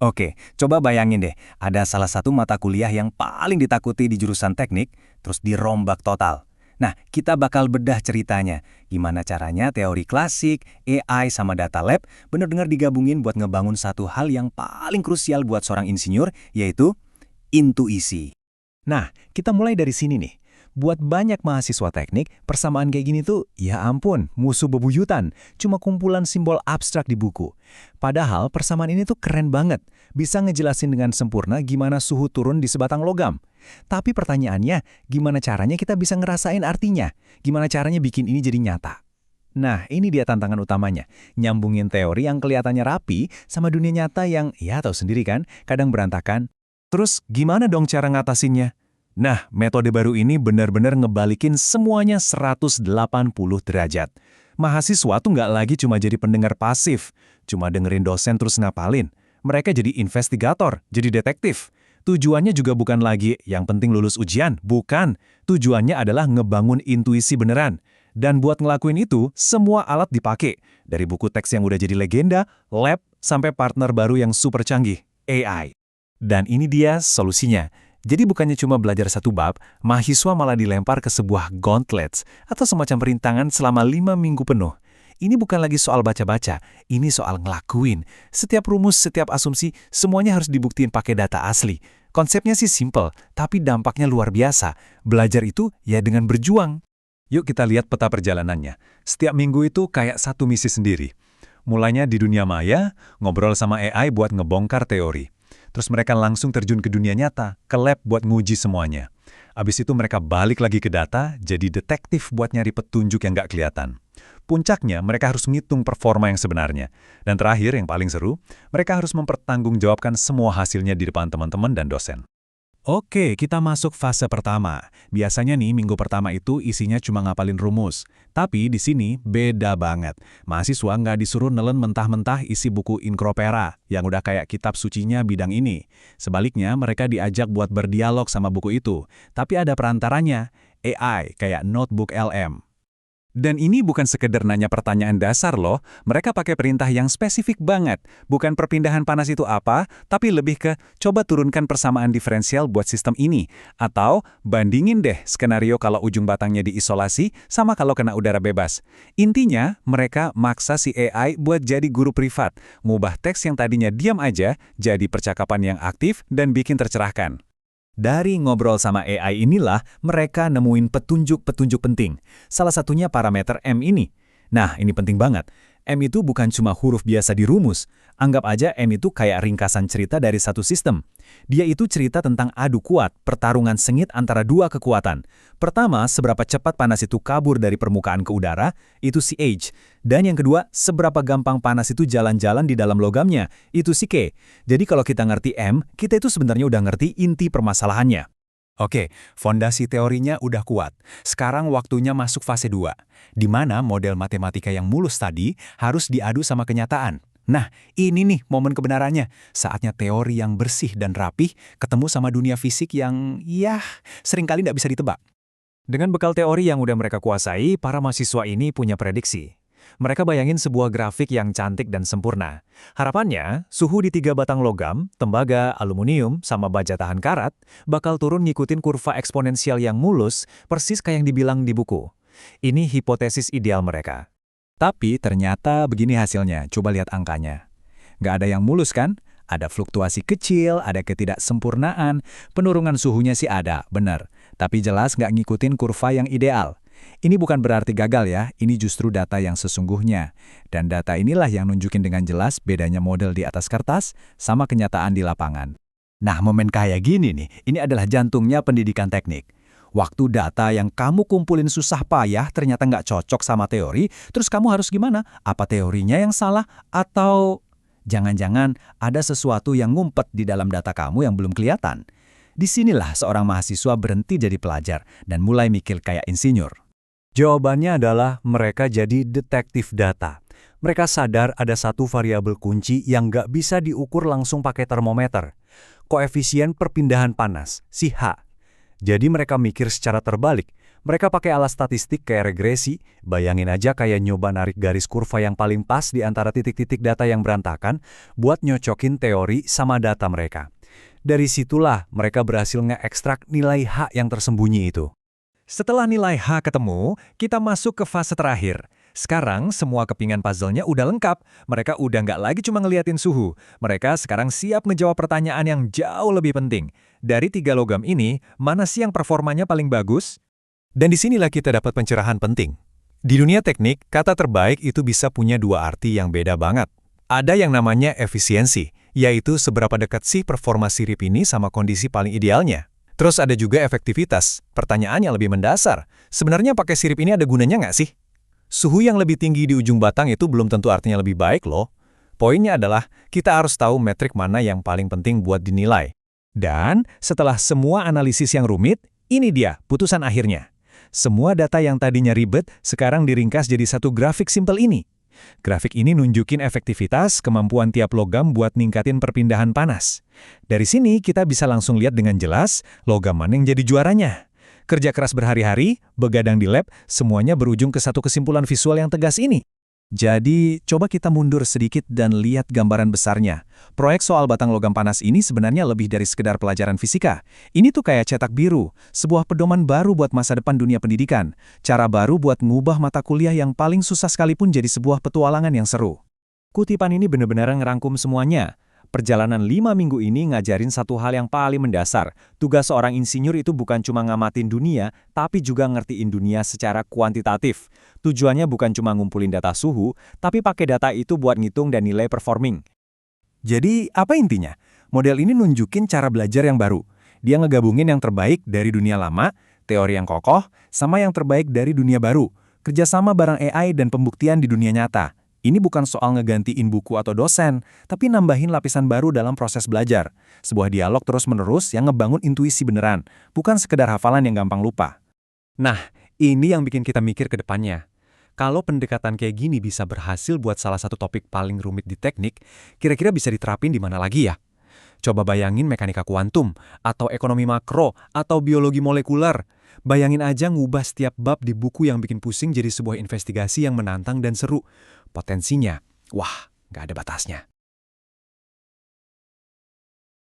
Oke, coba bayangin deh, ada salah satu mata kuliah yang paling ditakuti di jurusan teknik, terus dirombak total. Nah, kita bakal bedah ceritanya. Gimana caranya teori klasik, AI, sama data lab benar-benar digabungin buat ngebangun satu hal yang paling krusial buat seorang insinyur, yaitu intuisi. Nah, kita mulai dari sini nih. Buat banyak mahasiswa teknik, persamaan kayak gini tuh, ya ampun, musuh bebuyutan. Cuma kumpulan simbol abstrak di buku. Padahal persamaan ini tuh keren banget. Bisa ngejelasin dengan sempurna gimana suhu turun di sebatang logam. Tapi pertanyaannya, gimana caranya kita bisa ngerasain artinya? Gimana caranya bikin ini jadi nyata? Nah, ini dia tantangan utamanya. Nyambungin teori yang kelihatannya rapi sama dunia nyata yang, ya tahu sendiri kan, kadang berantakan. Terus gimana dong cara ngatasinnya? Nah, metode baru ini benar-benar ngebalikin semuanya 180 derajat. Mahasiswa tuh nggak lagi cuma jadi pendengar pasif, cuma dengerin dosen terus ngapalin. Mereka jadi investigator, jadi detektif. Tujuannya juga bukan lagi yang penting lulus ujian, bukan. Tujuannya adalah ngebangun intuisi beneran. Dan buat ngelakuin itu, semua alat dipakai. Dari buku teks yang udah jadi legenda, lab, sampai partner baru yang super canggih, AI. Dan ini dia solusinya. Jadi bukannya cuma belajar satu bab, mahasiswa malah dilempar ke sebuah gauntlets atau semacam perintangan selama 5 minggu penuh. Ini bukan lagi soal baca-baca, ini soal ngelakuin. Setiap rumus, setiap asumsi, semuanya harus dibuktiin pakai data asli. Konsepnya sih simple, tapi dampaknya luar biasa. Belajar itu ya dengan berjuang. Yuk kita lihat peta perjalanannya. Setiap minggu itu kayak satu misi sendiri. Mulainya di dunia maya, ngobrol sama AI buat ngebongkar teori. Terus mereka langsung terjun ke dunia nyata, ke lab buat nguji semuanya. Abis itu mereka balik lagi ke data, jadi detektif buat nyari petunjuk yang nggak kelihatan. Puncaknya, mereka harus ngitung performa yang sebenarnya. Dan terakhir, yang paling seru, mereka harus mempertanggungjawabkan semua hasilnya di depan teman-teman dan dosen. Oke, kita masuk fase pertama. Biasanya nih, minggu pertama itu isinya cuma ngapalin rumus. Tapi di sini beda banget. Mahasiswa nggak disuruh nelen mentah-mentah isi buku Incropera, yang udah kayak kitab sucinya bidang ini. Sebaliknya, mereka diajak buat berdialog sama buku itu. Tapi ada perantaranya, AI, kayak Notebook LM. Dan ini bukan sekedar nanya pertanyaan dasar loh, mereka pakai perintah yang spesifik banget. Bukan perpindahan panas itu apa, tapi lebih ke coba turunkan persamaan diferensial buat sistem ini. Atau bandingin deh skenario kalau ujung batangnya diisolasi sama kalau kena udara bebas. Intinya, mereka maksa si AI buat jadi guru privat, ngubah teks yang tadinya diam aja jadi percakapan yang aktif dan bikin tercerahkan. Dari ngobrol sama AI inilah mereka nemuin petunjuk-petunjuk penting. Salah satunya parameter M ini. Nah, ini penting banget. M itu bukan cuma huruf biasa di rumus. Anggap aja M itu kayak ringkasan cerita dari satu sistem. Dia itu cerita tentang adu kuat, pertarungan sengit antara dua kekuatan. Pertama, seberapa cepat panas itu kabur dari permukaan ke udara, itu si H. Dan yang kedua, seberapa gampang panas itu jalan-jalan di dalam logamnya, itu si K. Jadi kalau kita ngerti M, kita itu sebenarnya udah ngerti inti permasalahannya. Oke, fondasi teorinya udah kuat. Sekarang waktunya masuk fase 2, di mana model matematika yang mulus tadi harus diadu sama kenyataan. Nah, ini nih momen kebenarannya. Saatnya teori yang bersih dan rapih ketemu sama dunia fisik yang, seringkali nggak bisa ditebak. Dengan bekal teori yang udah mereka kuasai, para mahasiswa ini punya prediksi. Mereka bayangin sebuah grafik yang cantik dan sempurna. Harapannya, suhu di 3 batang logam, tembaga, aluminium, sama baja tahan karat, bakal turun ngikutin kurva eksponensial yang mulus, persis kayak yang dibilang di buku. Ini hipotesis ideal mereka. Tapi ternyata begini hasilnya, coba lihat angkanya. Nggak ada yang mulus kan? Ada fluktuasi kecil, ada ketidaksempurnaan, penurunan suhunya sih ada, benar. Tapi jelas nggak ngikutin kurva yang ideal. Ini bukan berarti gagal ya, ini justru data yang sesungguhnya. Dan data inilah yang nunjukin dengan jelas bedanya model di atas kertas sama kenyataan di lapangan. Nah, momen kayak gini nih, ini adalah jantungnya pendidikan teknik. Waktu data yang kamu kumpulin susah payah ternyata nggak cocok sama teori, terus kamu harus gimana? Apa teorinya yang salah? Atau jangan-jangan ada sesuatu yang ngumpet di dalam data kamu yang belum kelihatan? Disinilah seorang mahasiswa berhenti jadi pelajar dan mulai mikir kayak insinyur. Jawabannya adalah mereka jadi detektif data. Mereka sadar ada satu variabel kunci yang nggak bisa diukur langsung pakai termometer. Koefisien perpindahan panas, si H. Jadi mereka mikir secara terbalik. Mereka pakai alat statistik kayak regresi, bayangin aja kayak nyoba narik garis kurva yang paling pas di antara titik-titik data yang berantakan buat nyocokin teori sama data mereka. Dari situlah mereka berhasil ngeekstrak nilai H yang tersembunyi itu. Setelah nilai H ketemu, kita masuk ke fase terakhir. Sekarang semua kepingan puzzle-nya udah lengkap. Mereka udah nggak lagi cuma ngeliatin suhu. Mereka sekarang siap ngejawab pertanyaan yang jauh lebih penting. Dari 3 logam ini, mana sih yang performanya paling bagus? Dan disinilah kita dapat pencerahan penting. Di dunia teknik, kata terbaik itu bisa punya 2 arti yang beda banget. Ada yang namanya efisiensi, yaitu seberapa dekat sih performa sirip ini sama kondisi paling idealnya. Terus ada juga efektivitas, pertanyaan yang lebih mendasar. Sebenarnya pakai sirip ini ada gunanya nggak sih? Suhu yang lebih tinggi di ujung batang itu belum tentu artinya lebih baik loh. Poinnya adalah, kita harus tahu metrik mana yang paling penting buat dinilai. Dan setelah semua analisis yang rumit, ini dia putusan akhirnya. Semua data yang tadinya ribet sekarang diringkas jadi satu grafik simpel ini. Grafik ini nunjukin efektivitas, kemampuan tiap logam buat ningkatin perpindahan panas. Dari sini kita bisa langsung lihat dengan jelas logam mana yang jadi juaranya. Kerja keras berhari-hari, begadang di lab, semuanya berujung ke satu kesimpulan visual yang tegas ini. Jadi, coba kita mundur sedikit dan lihat gambaran besarnya. Proyek soal batang logam panas ini sebenarnya lebih dari sekedar pelajaran fisika. Ini tuh kayak cetak biru, sebuah pedoman baru buat masa depan dunia pendidikan. Cara baru buat ngubah mata kuliah yang paling susah sekalipun jadi sebuah petualangan yang seru. Kutipan ini benar-benar ngerangkum semuanya. Perjalanan 5 minggu ini ngajarin satu hal yang paling mendasar. Tugas seorang insinyur itu bukan cuma ngamatin dunia, tapi juga ngertiin dunia secara kuantitatif. Tujuannya bukan cuma ngumpulin data suhu, tapi pakai data itu buat ngitung dan nilai performing. Jadi, apa intinya? Model ini nunjukin cara belajar yang baru. Dia ngegabungin yang terbaik dari dunia lama, teori yang kokoh, sama yang terbaik dari dunia baru. Kerjasama bareng AI dan pembuktian di dunia nyata. Ini bukan soal ngegantiin buku atau dosen, tapi nambahin lapisan baru dalam proses belajar. Sebuah dialog terus-menerus yang ngebangun intuisi beneran, bukan sekedar hafalan yang gampang lupa. Nah, ini yang bikin kita mikir ke depannya. Kalau pendekatan kayak gini bisa berhasil buat salah satu topik paling rumit di teknik, kira-kira bisa diterapin di mana lagi ya? Coba bayangin mekanika kuantum, atau ekonomi makro, atau biologi molekuler. Bayangin aja ngubah setiap bab di buku yang bikin pusing jadi sebuah investigasi yang menantang dan seru. Potensinya, wah, nggak ada batasnya.